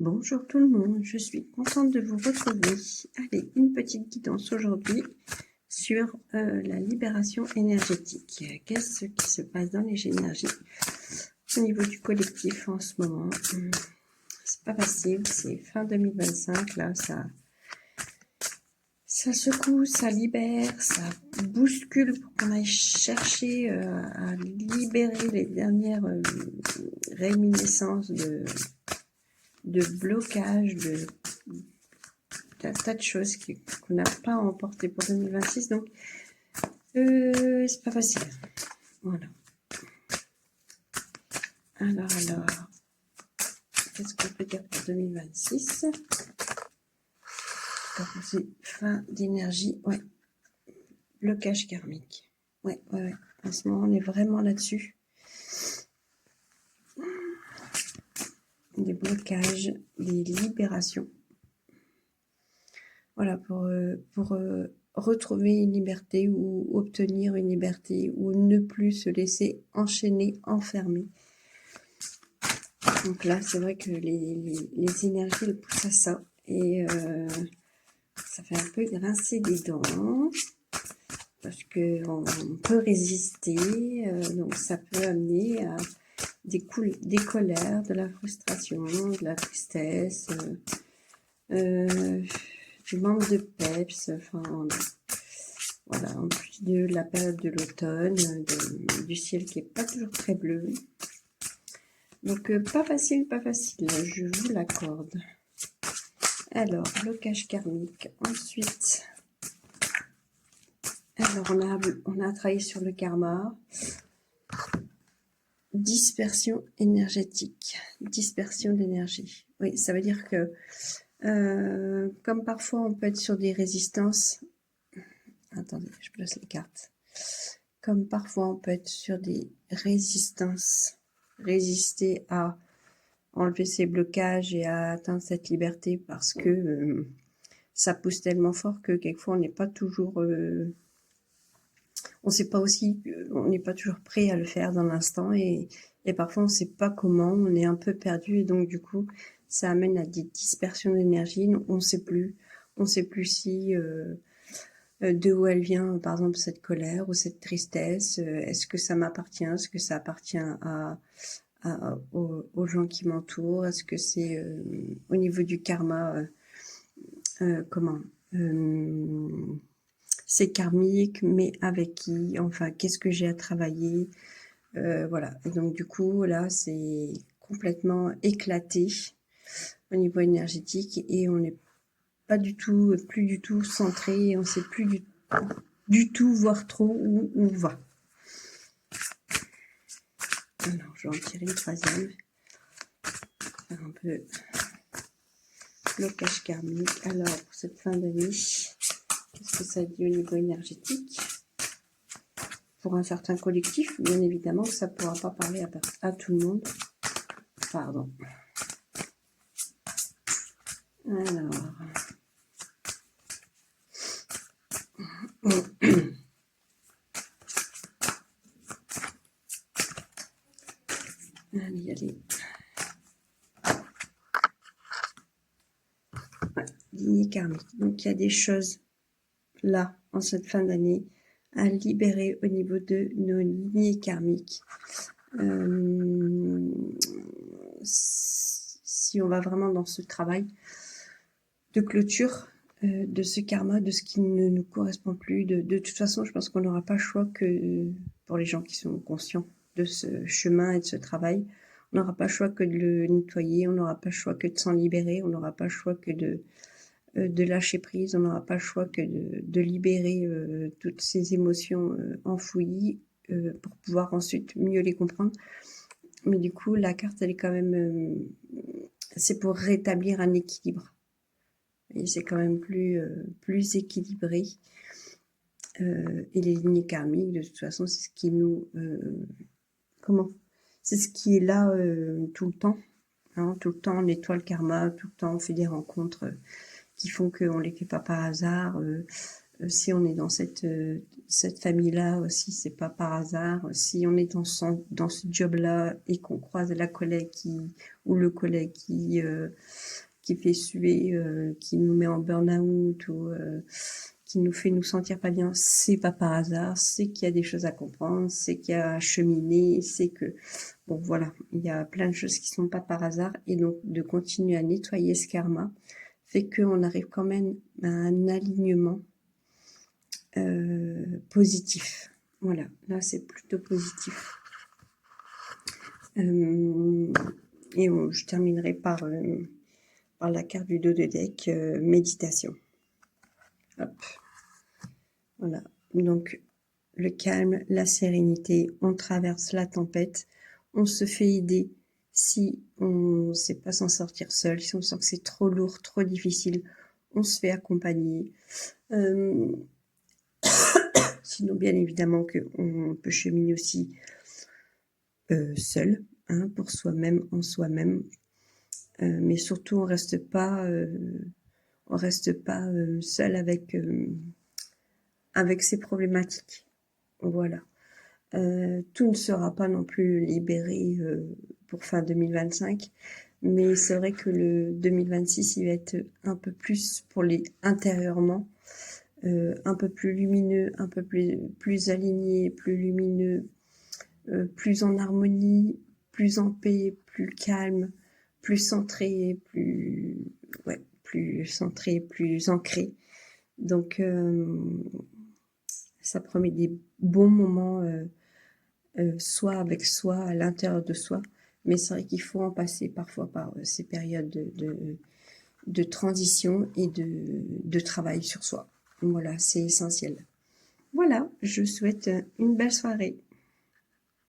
Bonjour tout le monde, je suis contente de vous retrouver. Allez, une petite guidance aujourd'hui sur la libération énergétique. Qu'est-ce qui se passe dans les énergies au niveau du collectif en ce moment? C'est pas facile, c'est fin 2025, là, ça secoue, ça libère, ça bouscule pour qu'on aille chercher à libérer les dernières réminiscences de blocage, d'un tas de choses qu'on n'a pas emporté pour 2026, donc c'est pas facile. Voilà. Alors, qu'est-ce qu'on peut dire pour 2026? C'est fin d'énergie, ouais. Blocage karmique. Ouais. En ce moment, on est vraiment là-dessus. Des blocages, des libérations. Voilà, pour retrouver une liberté ou obtenir une liberté ou ne plus se laisser enchaîner, enfermer. Donc là, c'est vrai que les énergies le poussent à ça. Et ça fait un peu grincer des dents. Parce qu'on peut résister. Donc ça peut amener à des colères, de la frustration, de la tristesse, du manque de peps. Enfin, voilà, en plus de la période de l'automne, du ciel qui est pas toujours très bleu. Donc, pas facile, je vous l'accorde. Alors, blocage karmique. Ensuite, alors on a travaillé sur le karma. Dispersion énergétique. Dispersion d'énergie. Oui, ça veut dire que, comme parfois on peut être sur des résistances. Attendez, je place les cartes. Comme parfois on peut être sur des résistances. Résister à enlever ces blocages et à atteindre cette liberté parce que ça pousse tellement fort que quelquefois on n'est pas toujours on sait pas aussi, on n'est pas toujours prêt à le faire dans l'instant et parfois on sait pas comment, on est un peu perdu et donc du coup ça amène à des dispersions d'énergie, on sait plus si de où elle vient, par exemple cette colère ou cette tristesse, est-ce que ça m'appartient, est-ce que ça appartient aux gens qui m'entourent, est-ce que c'est au niveau du karma, comment c'est karmique, mais avec qui, enfin, qu'est-ce que j'ai à travailler, voilà. Et donc, du coup, là, c'est complètement éclaté au niveau énergétique et on n'est pas du tout, plus du tout centré, on ne sait plus du tout voir trop où on va. Alors, je vais en tirer une troisième. Faire un peu blocage karmique. Alors, pour cette fin d'année, qu'est-ce que ça dit au niveau énergétique? Pour un certain collectif, bien évidemment, ça ne pourra pas parler à tout le monde. Pardon. Alors. Allez. Ouais, lignée karmique. Donc, il y a des choses là, en cette fin d'année, à libérer au niveau de nos lignées karmiques. Si on va vraiment dans ce travail de clôture de ce karma, de ce qui ne nous correspond plus, de toute façon, je pense qu'on n'aura pas le choix que, pour les gens qui sont conscients de ce chemin et de ce travail, on n'aura pas le choix que de le nettoyer, on n'aura pas le choix que de s'en libérer, on n'aura pas le choix que de lâcher prise, on n'aura pas le choix que de libérer toutes ces émotions enfouies pour pouvoir ensuite mieux les comprendre. Mais du coup, la carte, elle est quand même... c'est pour rétablir un équilibre. Et c'est quand même plus équilibré. Et les lignes karmiques, de toute façon, c'est ce qui nous... c'est ce qui est là tout le temps. Hein, tout le temps, on nettoie le karma, tout le temps, on fait des rencontres qui font qu'on ne les fait pas par hasard. Si on est dans cette famille-là aussi, c'est pas par hasard. Si on est dans ce job-là et qu'on croise la collègue ou le collègue qui fait suer, qui nous met en burn-out ou qui nous fait nous sentir pas bien, c'est pas par hasard, c'est qu'il y a des choses à comprendre, c'est qu'il y a à cheminer, c'est que, bon voilà, il y a plein de choses qui sont pas par hasard, et donc de continuer à nettoyer ce karma fait qu'on arrive quand même à un alignement positif. Voilà, là c'est plutôt positif. Et je terminerai par la carte du dos de deck, méditation. Hop. Voilà, donc le calme, la sérénité, on traverse la tempête, on se fait aider si on ne sait pas s'en sortir seul, si on sent que c'est trop lourd, trop difficile, on se fait accompagner. Sinon, bien évidemment, qu'on peut cheminer aussi seul, hein, pour soi-même, en soi-même. Mais surtout, on reste pas seul avec ses problématiques. Voilà. Tout ne sera pas non plus libéré pour fin 2025, mais c'est vrai que le 2026, il va être un peu plus pour les intérieurement, un peu plus lumineux, un peu plus aligné, plus lumineux, plus en harmonie, plus en paix, plus calme, plus centré, plus centré, plus ancré. Donc, ça promet des bons moments, soit avec soi, à l'intérieur de soi, mais c'est vrai qu'il faut en passer parfois par ces périodes de transition et de travail sur soi. Voilà, c'est essentiel. Voilà, je souhaite une belle soirée.